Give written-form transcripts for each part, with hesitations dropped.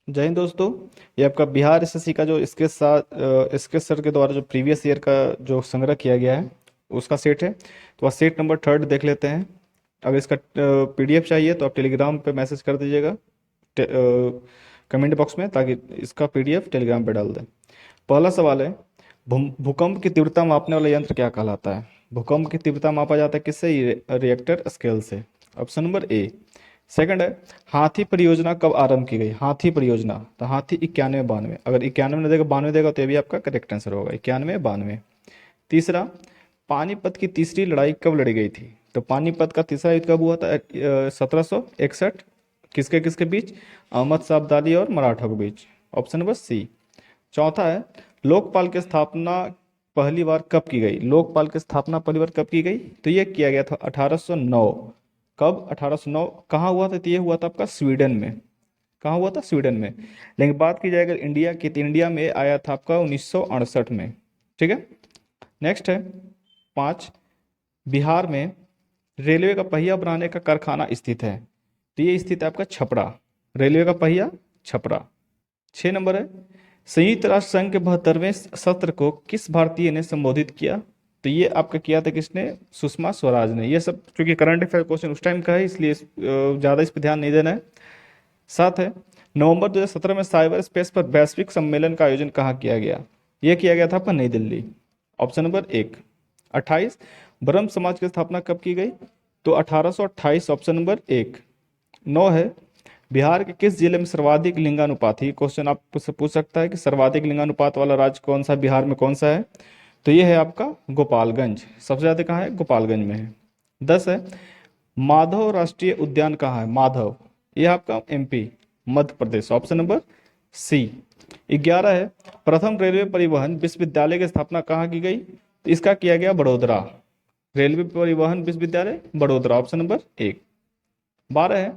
जय हिंद दोस्तों। ये आपका बिहार एसएससी का जो इसके सर के द्वारा जो प्रीवियस ईयर का जो संग्रह किया गया है उसका सेट है। तो वह सेट नंबर 3 देख लेते हैं। अगर इसका पीडीएफ चाहिए तो आप टेलीग्राम पे मैसेज कर दीजिएगा कमेंट बॉक्स में, ताकि इसका पीडीएफ टेलीग्राम पे डाल दें। पहला सवाल है, भूकंप की तीव्रता मापने वाला यंत्र क्या कहलाता है? भूकंप की तीव्रता मापा जाता है किससे? रिएक्टर स्केल से। Option number A. सेकंड है, हाथी परियोजना कब आरंभ की गई? हाथी परियोजना, तो हाथी 91 92, अगर 91 नहीं देगा 92 देगा तो ये भी आपका करेक्ट आंसर होगा, 91 92। तीसरा, पानीपत की तीसरी लड़ाई कब लड़ी गई थी? तो पानीपत का तीसरा युद्ध कब हुआ था? 1761। किसके किसके बीच? अहमद शाह अब्दाली और मराठा के बीच। ऑप्शन नंबर सी। चौथा है, लोकपाल की स्थापना पहली बार कब की गई? लोकपाल की स्थापना पहली बार कब की गई? तो ये किया गया था 1809। कब? 1809। कहाँ हुआ था? तो ये हुआ था आपका स्वीडन में। कहाँ हुआ था? स्वीडन में। लेकिन बात की जाए अगर इंडिया की, तो इंडिया में आया था आपका 1968 में। ठीक है। नेक्स्ट है 5, बिहार में रेलवे का पहिया बनाने का कारखाना स्थित है? तो ये स्थित है आपका छपरा। रेलवे का पहिया, छपरा। 6 नंबर है, संयुक्त राष्ट्र संघ के 72वें सत्र को किस भारतीय ने संबोधित किया? तो ये आपका किया था किसने? सुषमा स्वराज ने। ये सब क्योंकि करंट अफेयर क्वेश्चन उस टाइम का है, इसलिए ज़्यादा इस पर ध्यान नहीं देना है। साथ है, नवंबर 2017 में साइबर स्पेस पर वैश्विक सम्मेलन का आयोजन कहाँ किया गया? यह किया गया था आपका नई दिल्ली। ऑप्शन नंबर एक। 28, ब्रह्म समाज की स्थापना कब की गई? तो 1828, ऑप्शन नंबर एक। 9 है, बिहार के किस जिले में सर्वाधिक लिंगानुपात है? ये क्वेश्चन आपसे पूछ सकता है कि सर्वाधिक लिंगानुपात वाला राज्य कौन सा है, बिहार में कौन सा है? तो ये है आपका गोपालगंज। सबसे ज़्यादा कहाँ है? गोपालगंज में है। 10 है, माधव राष्ट्रीय उद्यान कहाँ है? माधव, ये आपका MP, Madhya Pradesh. Option number C. 11 है, प्रथम रेलवे परिवहन विश्वविद्यालय की स्थापना कहाँ की गई? तो इसका किया गया बड़ोदरा। रेलवे परिवहन विश्वविद्यालय बड़ोदरा, ऑप्शन नंबर एक। 12 है,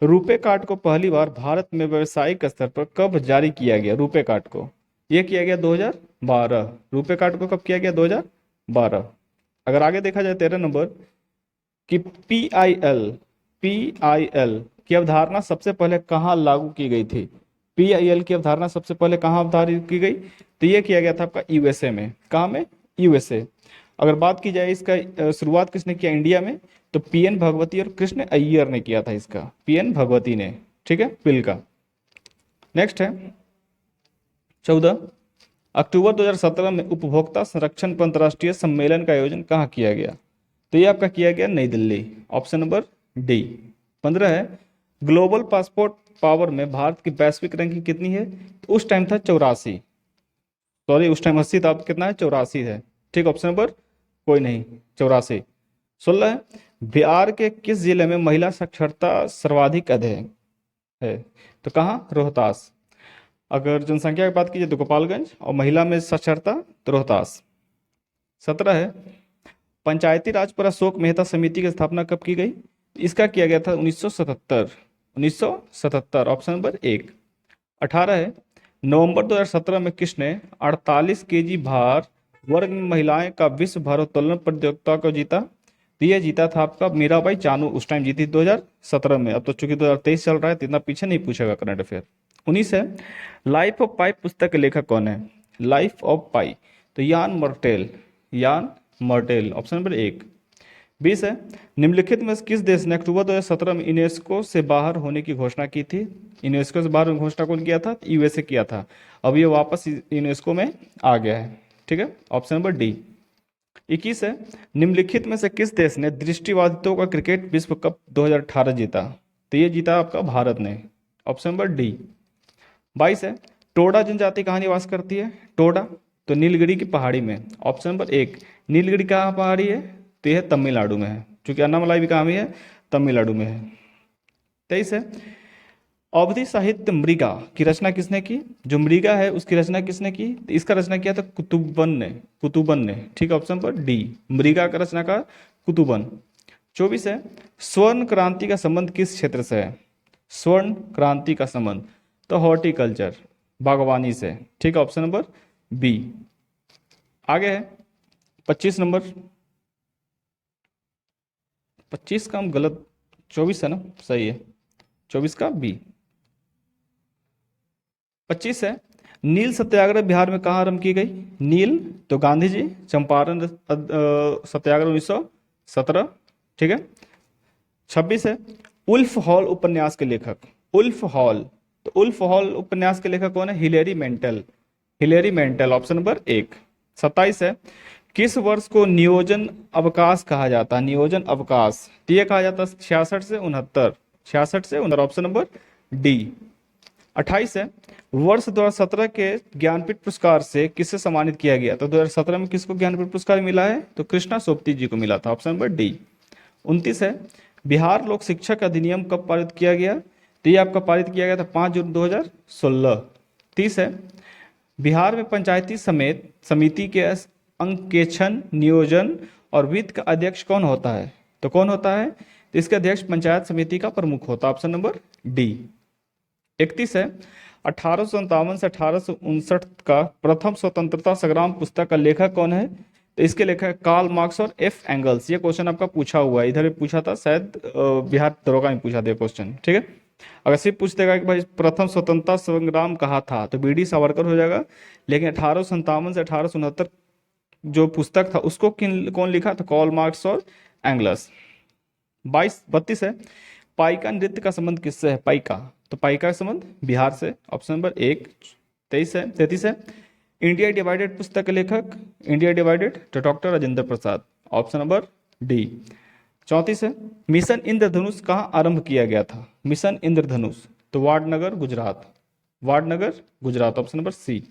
रुपे कार्ड को पहली बार भारत में व्यावसायिक स्तर पर कब जारी किया गया? रुपे कार्ड को यह किया गया 2012। रुपे कार्ड को कब किया गया? 2012। अगर आगे देखा जाए 13 नंबर, कि पीआईएल की अवधारणा सबसे पहले कहाँ लागू की गई थी? पीआईएल की अवधारणा सबसे पहले कहाँ अवधारित की गई? तो ये किया गया था आपका यूएसए में। कहाँ में? यूएसए। अगर बात की जाए इसका शुरुआत किसने किया इंडिया में? तो पीएन भगवती और कृष्ण अय्यर ने किया था इसका, पीएन भगवती ने। ठीक है, पिल का। नेक्स्ट है 14, अक्टूबर 2017 में उपभोक्ता संरक्षण पर अंतर्राष्ट्रीय सम्मेलन का आयोजन कहाँ किया गया? तो ये आपका किया गया नई दिल्ली। Option number D. 15 है, ग्लोबल पासपोर्ट पावर में भारत की वैश्विक रैंकिंग कितनी है? तो उस टाइम था 84। सॉरी, उस टाइम 80 था, अब कितना है? 84 है। ठीक, ऑप्शन नंबर कोई नहीं, 84। 16 है, बिहार के किस जिले में महिला साक्षरता सर्वाधिक अधिक है? तो कहाँ? रोहतास। अगर जनसंख्या की बात कीजिए तो गोपालगंज, और महिला में साक्षरता तो रोहतास। 17 है, पंचायती राज पर अशोक मेहता समिति की स्थापना कब की गई? इसका किया गया था 1977। 1977, ऑप्शन नंबर एक। 18 है, नवंबर 2017 में किसने 48 केजी भार वर्ग में महिलाएं का विश्व भारोत्तोलन प्रतियोगिता को जीता? तो ये जीता था आपका मीराबाई चानू, उस टाइम जीती 2017 में। अब तो चूंकि 2023 चल रहा है तो इतना पीछे नहीं पूछेगा करंट अफेयर। 19 है, लाइफ ऑफ पाई पुस्तक के लेखक कौन है? लाइफ ऑफ पाई, तो यान मर्टेल। यान मर्टेल, ऑप्शन नंबर एक। 20 है, निम्नलिखित में से किस देश ने अक्टूबर 2017 में यूनेस्को से बाहर होने की घोषणा की थी? यूनेस्को से बाहर होने की घोषणा कौन किया था? यूएसए किया था। अब ये वापस यूनेस्को में आ गया है। ठीक है, ऑप्शन नंबर डी। 21 है, निम्नलिखित में से किस देश ने दृष्टिबाधितों का क्रिकेट विश्व कप 2018 जीता? तो ये जीता आपका भारत ने। Option number D. 22 है, टोडा जनजाति कहाँ निवास करती है? टोडा, तो नीलगिरी की पहाड़ी में। ऑप्शन नंबर एक। नीलगिरी कहाँ पहाड़ी है? तो यह तमिलनाडु में है, क्योंकि अन्नामलाई भी कहाँ में है? तमिलनाडु में है। 23 है, अवधि साहित्य मृगा की रचना किसने की? जो मृगा है उसकी रचना किसने की? तो इसका रचना किया था कुतुबन ने। कुतुबन ने। ठीक है, ऑप्शन पर डी, मृगा का रचना का कुतुबन। 24 है, स्वर्ण क्रांति का संबंध किस क्षेत्र से है? स्वर्ण क्रांति का संबंध, तो हॉर्टिकल्चर, बागवानी से। ठीक है, ऑप्शन नंबर बी। आगे है 25 नंबर। 25 का हम गलत, 24 है ना, सही है, 24 का बी। 25 है, नील सत्याग्रह बिहार में कहाँ आरंभ की गई? नील तो गांधी जी, चंपारण सत्याग्रह 1917, ठीक है। 26 है, उल्फ हॉल उपन्यास के लेखक, उल्फ हॉल, तो उल्फ हॉल उपन्यास के लेखक कौन है? Hillary mental, Hillary mental, option number 1। 27 है, किस वर्ष को नियोजन अवकाश कहा जाता है? नियोजन अवकाश, तो ये कहा जाता है 66 से 69, 66 से 69, ऑप्शन नंबर डी। 28 है, वर्ष 2017 के ज्ञानपीठ पुरस्कार से किसे सम्मानित किया गया? तो 2017 में किसको ज्ञानपीठ पुरस्कार मिला है? तो कृष्णा सोपती जी को मिला था, ऑप्शन नंबर डी। 29 है, बिहार लोक शिक्षक अधिनियम कब पारित किया गया? तो ये आपका पारित किया गया था 5 जून 2016। 30 है, बिहार में पंचायती समेत समिति के अंकेक्षण, नियोजन और वित्त का अध्यक्ष कौन होता है? तो कौन होता है? तो इसका अध्यक्ष पंचायत समिति का प्रमुख होता है, ऑप्शन नंबर डी। 31 है, 1857 से 1859 का प्रथम स्वतंत्रता संग्राम पुस्तक का लेखक कौन है? तो इसके लेखक कार्ल मार्क्स और एफ एंगल्स। ये क्वेश्चन आपका पूछा हुआ है, इधर भी पूछा था शायद, बिहार दरोगा में पूछा था क्वेश्चन, ठीक है। अगर सिर्फ पूछ देगा कि भाई प्रथम स्वतंत्रता संग्राम कहाँ था, तो बी डी सावरकर हो जाएगा। लेकिन 1857 से 1869 जो पुस्तक था उसको कौन लिखा? तो कार्ल मार्क्स और एंगल्स। 32 है, पाइका नृत्य का संबंध किससे है? पाइका, तो पाइका का संबंध बिहार से, ऑप्शन नंबर 1। 33 है, इंडिया डिवाइडेड पुस्तक के लेखक, इंडिया डिवाइडेड, तो doctor Rajendra Prasad, option number D. 34 है, मिशन इंद्रधनुष कहाँ आरंभ किया गया था? मिशन इंद्रधनुष, तो Vadnagar Gujarat, Vadnagar Gujarat, option number C.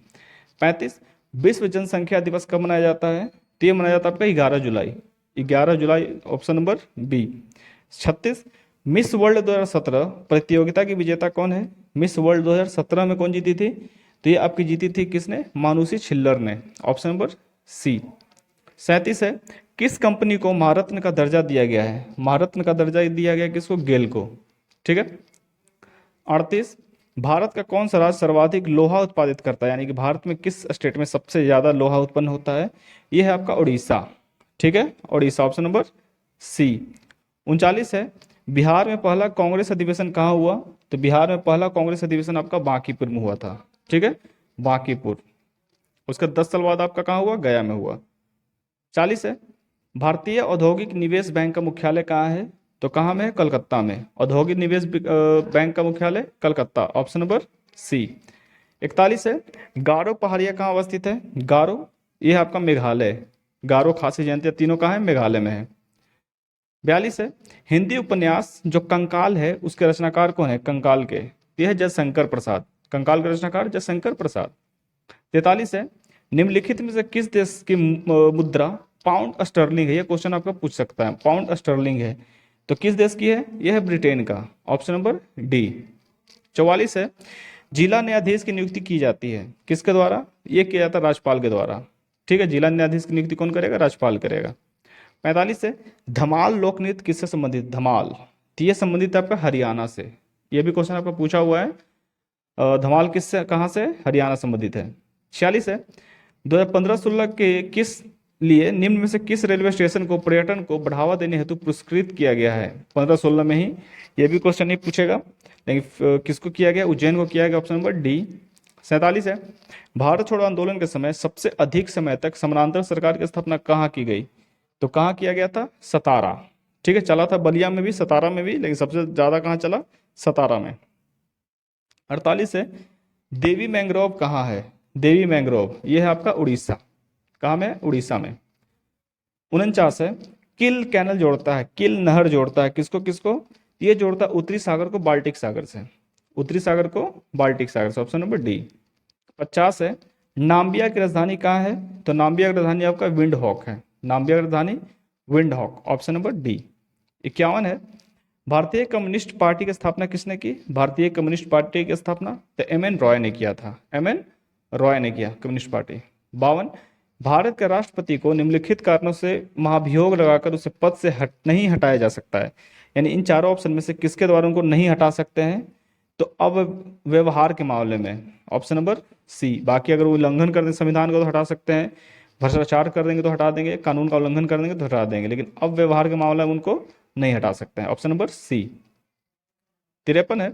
35, विश्व जनसंख्या दिवस कब मनाया जाता है? तो ये मनाया जाता है आपका 11 जुलाई, 11 जुलाई, option number B. 36, Miss World 2017 प्रतियोगिता की विजेता कौन है? मिस वर्ल्ड 2017 में कौन जीती थी? तो ये आपकी जीती थी किसने? मानुषी छिल्लर ने, ऑप्शन नंबर सी। 37 है, किस कंपनी को महारत्न का दर्जा दिया गया है? महारत्न का दर्जा दिया गया किसको? गेल को, ठीक है। 38, भारत का कौन सा राज्य सर्वाधिक लोहा उत्पादित करता है? यानी कि भारत में किस स्टेट में सबसे ज्यादा लोहा उत्पन्न होता है? यह है आपका उड़ीसा, ठीक है, उड़ीसा, ऑप्शन नंबर सी। 39 है, बिहार में पहला कांग्रेस अधिवेशन कहाँ हुआ? तो बिहार में पहला कांग्रेस अधिवेशन आपका बांकीपुर में हुआ था, ठीक है, बांकीपुर। उसका 10 साल बाद आपका कहाँ हुआ? गया में हुआ। 40 है, भारतीय औद्योगिक निवेश बैंक का मुख्यालय कहाँ है? तो कहाँ में है? कलकत्ता में। औद्योगिक निवेश बैंक का मुख्यालय कलकत्ता, ऑप्शन नंबर सी। 41 है, गारो पहाड़िया कहाँ अवस्थित है? गारो, ये है आपका मेघालय, गारो खासी जयंतिया तीनों कहाँ है? मेघालय में है। 42 है, हिंदी उपन्यास जो कंकाल है उसके रचनाकार कौन है? कंकाल के, यह है जयशंकर प्रसाद, कंकाल के रचनाकार जयशंकर प्रसाद। 43 है, निम्नलिखित में से किस देश की मुद्रा पाउंड स्टर्लिंग है? यह क्वेश्चन आपका पूछ सकता है, पाउंड स्टर्लिंग है तो किस देश की है? यह है ब्रिटेन का, ऑप्शन नंबर डी। 44 है, जिला न्यायाधीश की नियुक्ति की जाती है किसके द्वारा? यह किया जाता है राज्यपाल के द्वारा, ठीक है, जिला न्यायाधीश की नियुक्ति कौन करेगा? राज्यपाल करेगा। 45 है, धमाल लोक नृत्य किससे संबंधित? धमाल, तो ये संबंधित है आपका हरियाणा से, यह भी क्वेश्चन आपका पूछा हुआ है। धमाल किससे, कहाँ से? हरियाणा संबंधित है। 46 है, 2015-16 के किस लिए निम्न में से किस रेलवे स्टेशन को पर्यटन को बढ़ावा देने हेतु पुरस्कृत किया गया है? 15-16 में ही, यह भी क्वेश्चन नहीं पूछेगा, लेकिन किसको किया गया? उज्जैन को किया गया, ऑप्शन नंबर डी। 47 है, भारत छोड़ो आंदोलन के समय सबसे अधिक समय तक समानांतर सरकार की स्थापना कहाँ की गई? तो कहाँ किया गया था? सतारा, ठीक है, चला था बलिया में भी, सतारा में भी, लेकिन सबसे ज्यादा कहाँ चला? सतारा में। 48 है, देवी मैंग्रोव कहाँ है? देवी मैंग्रोव, यह है आपका उड़ीसा, कहाँ में? उड़ीसा में। 49 है, किल कैनल जोड़ता है, किल नहर जोड़ता है किसको किसको? ये जोड़ता है उत्तरी सागर को बाल्टिक सागर से, उत्तरी सागर को बाल्टिक सागर से, ऑप्शन नंबर डी। 50 है, नाम्बिया की राजधानी कहाँ है? तो नाम्बिया की राजधानी आपका विंड हॉक है, नाम्बिया की राजधानी Windhoek, option number D. 51 है, भारतीय कम्युनिस्ट पार्टी की स्थापना किसने की? भारतीय कम्युनिस्ट पार्टी की स्थापना तो एम.एन. रॉय ने किया था, एम.एन. रॉय ने किया कम्युनिस्ट पार्टी। 52, भारत के राष्ट्रपति को निम्नलिखित कारणों से महाभियोग लगाकर उसे पद से नहीं हटाया जा सकता है, यानी इन चारों ऑप्शन में से किसके द्वारा उनको नहीं हटा सकते हैं? तो अब व्यवहार के मामले में, ऑप्शन नंबर सी। बाकी अगर वो उल्लंघन कर दें संविधान का तो हटा सकते हैं, भ्रष्टाचार कर देंगे तो हटा देंगे, कानून का उल्लंघन कर देंगे तो हटा देंगे, लेकिन अब व्यवहार के मामले में उनको नहीं हटा सकते हैं, ऑप्शन नंबर सी। 53 है,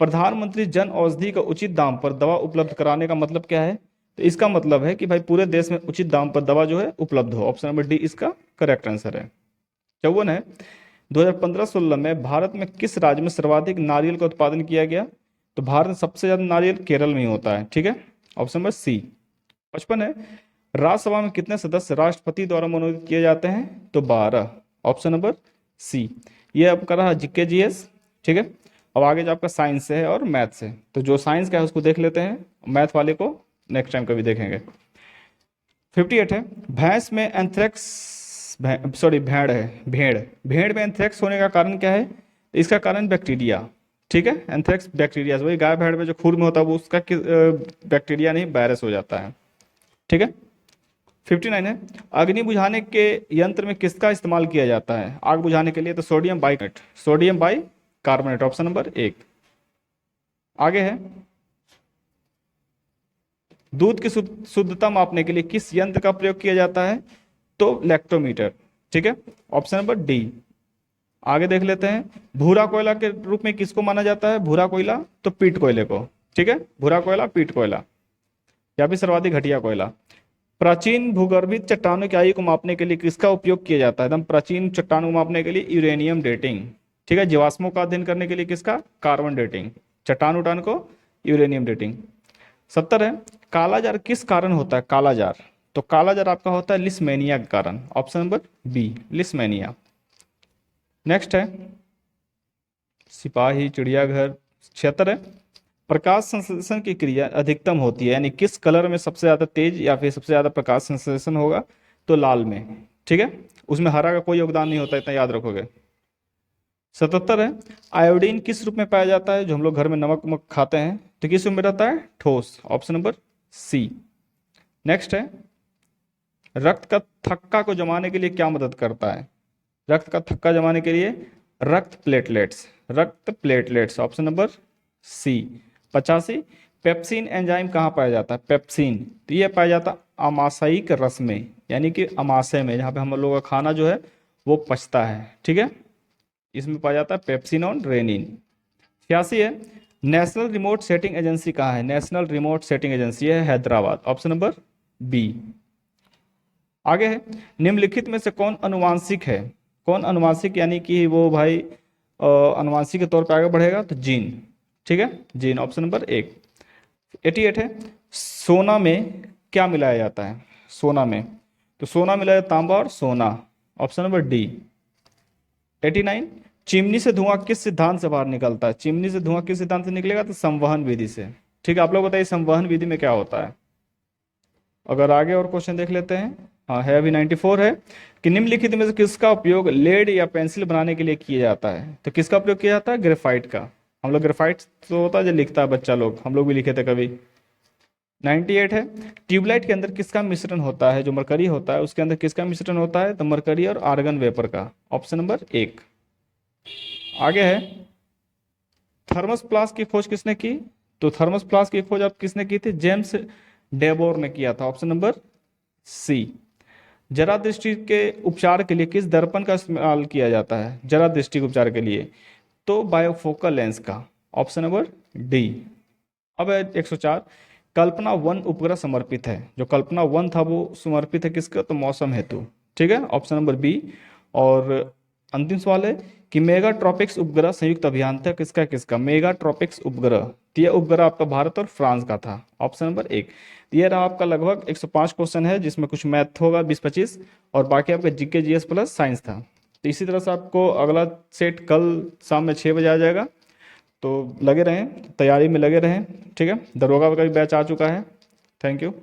प्रधानमंत्री जन औषधि का उचित दाम पर दवा उपलब्ध कराने का मतलब क्या है? तो इसका मतलब है कि भाई पूरे देश में उचित दाम पर दवा जो है उपलब्ध हो। ऑप्शन नंबर डी इसका करेक्ट आंसर है। 54 है, 2015-16 में भारत में किस राज्य में सर्वाधिक नारियल का उत्पादन किया गया? तो भारत में सबसे ज्यादा नारियल केरल में ही होता है। ठीक है, ऑप्शन नंबर सी। 55 है, राज्यसभा में कितने सदस्य राष्ट्रपति द्वारा मनोनीत किए जाते हैं? तो 12। Option number C. ये आपका रहा जीके जीएस। ठीक है, अब आगे जो आपका साइंस है और मैथ्स है, तो जो साइंस का है उसको देख लेते हैं, मैथ वाले को नेक्स्ट टाइम कभी देखेंगे। 58 है, भैंस में एंथ्रेक्स, सॉरी भेड़ है, भेड़ भेड़ में एंथ्रेक्स होने का कारण क्या है? तो इसका कारण बैक्टीरिया। ठीक है, एंथ्रेक्स बैक्टीरिया, वही गाय भेड़ में जो खूर में होता है वो उसका बैक्टीरिया नहीं वायरस हो जाता है। ठीक है। 59 है, अग्नि बुझाने के यंत्र में किसका इस्तेमाल किया जाता है आग बुझाने के लिए? तो sodium bicarbonate, sodium bicarbonate, option number 1। आगे है, दूध की शुद्धता मापने के लिए किस यंत्र का प्रयोग किया जाता है? तो लैक्टोमीटर। ठीक है, ऑप्शन नंबर डी। आगे देख लेते हैं, भूरा कोयला के रूप में किसको माना जाता है? भूरा कोयला, तो पीट कोयले को। ठीक है, भूरा कोयला, पीट कोयला, या फिर सर्वाधिक घटिया कोयला। प्राचीन भूगर्भित चट्टानों की आयु को मापने के लिए किसका उपयोग किया जाता है? एकदम प्राचीन चट्टानों को मापने के लिए यूरेनियम डेटिंग। ठीक है, जीवाश्मों का अध्ययन करने के लिए किसका? Carbon dating. चट्टान उटान को यूरेनियम डेटिंग। 70 है, कालाजार किस कारण होता है? कालाजार, तो कालाजार आपका होता है लिस्मेनिया के कारण। Option number B, leishmania. Next है सिपाही चिड़ियाघर। 76 है, प्रकाश संश्लेषण की क्रिया अधिकतम होती है, यानी किस कलर में सबसे ज्यादा तेज या फिर सबसे ज्यादा प्रकाश संश्लेषण होगा? तो लाल में। ठीक है, उसमें हरा का कोई योगदान नहीं होता, इतना याद रखोगे। 77 है, आयोडीन किस रूप में पाया जाता है? जो हम लोग घर में नमक वमक खाते हैं, तो किस रूप में रहता है? ठोस। ऑप्शन नंबर सी। नेक्स्ट है, रक्त का थक्का को जमाने के लिए क्या मदद करता है? रक्त का थक्का जमाने के लिए रक्त प्लेटलेट्स, रक्त platelets, option number C. 85, pepsin enzyme कहाँ पाया जाता है? पेप्सिन, तो ये पाया जाता है आमाशयिक रस में, यानी कि अमाशय में, जहाँ पे हम लोगों का खाना जो है वो पचता है। ठीक है, इसमें पाया जाता है पेप्सिन और रेनिन। 86 है, नेशनल रिमोट सेटिंग एजेंसी कहाँ है? नेशनल रिमोट सेटिंग एजेंसी है हैदराबाद। Option number B. आगे है, निम्नलिखित में से कौन अनुवांशिक है? कौन अनुवांशिक, यानी कि वो भाई अनुवांशिक के तौर पे आगे बढ़ेगा? तो जीन। ठीक है, जीन, ऑप्शन नंबर 1। 88 है, सोना में क्या मिलाया जाता है? सोना में, तो सोना मिलाया जाता है तांबा और सोना। Option number D. 89, चिमनी से धुआं किस सिद्धांत से बाहर निकलता है? चिमनी से धुआं किस सिद्धांत से निकलेगा? तो संवहन विधि से। ठीक है, आप लोग बताइए संवहन विधि में क्या होता है? अगर आगे और क्वेश्चन देख लेते हैं। हाँ है, अभी 94 है कि निम्नलिखित में से किसका उपयोग लेड या पेंसिल बनाने के लिए किया जाता है? तो किसका उपयोग किया जाता है? ग्रेफाइट का। हम लोग ग्रेफाइट तो होता है जो लिखता है बच्चा लोग, हम लोग भी लिखे थे कभी। 98 है, ट्यूबलाइट के अंदर किसका मिश्रण होता है? जो मरकरी होता है उसके अंदर किसका मिश्रण होता है? तो मरकरी और आर्गन वेपर का। Option number 1। आगे है, थर्मस फ्लास्क की खोज किसने की? तो थर्मस फ्लास्क की खोज आप किसने की थी? जेम्स डेबोर ने किया था। Option number C. जरा दृष्टि के उपचार के लिए किस दर्पण का इस्तेमाल किया जाता है? जरा दृष्टि के उपचार के लिए तो बायोफोकल लेंस का। Option number D. अब है 104, कल्पना 1 उपग्रह समर्पित है। जो कल्पना 1 था वो समर्पित है किसका? तो मौसम हेतु। ठीक है, ऑप्शन नंबर बी। और अंतिम सवाल है कि मेगा ट्रॉपिक्स उपग्रह संयुक्त अभियान था किसका? किसका मेगा ट्रॉपिक्स उपग्रह? तो यह उपग्रह आपका भारत और फ्रांस का था। Option number 1। ये रहा आपका लगभग 105 क्वेश्चन है, जिसमें कुछ मैथ होगा 20-25 और बाकी आपका जीके जीएस प्लस साइंस था। तो इसी तरह से आपको अगला सेट कल शाम में 6 बजे आ जाएगा, तो लगे रहें, तैयारी में लगे रहें। ठीक है, दरोगा का भी बैच आ चुका है। Thank you.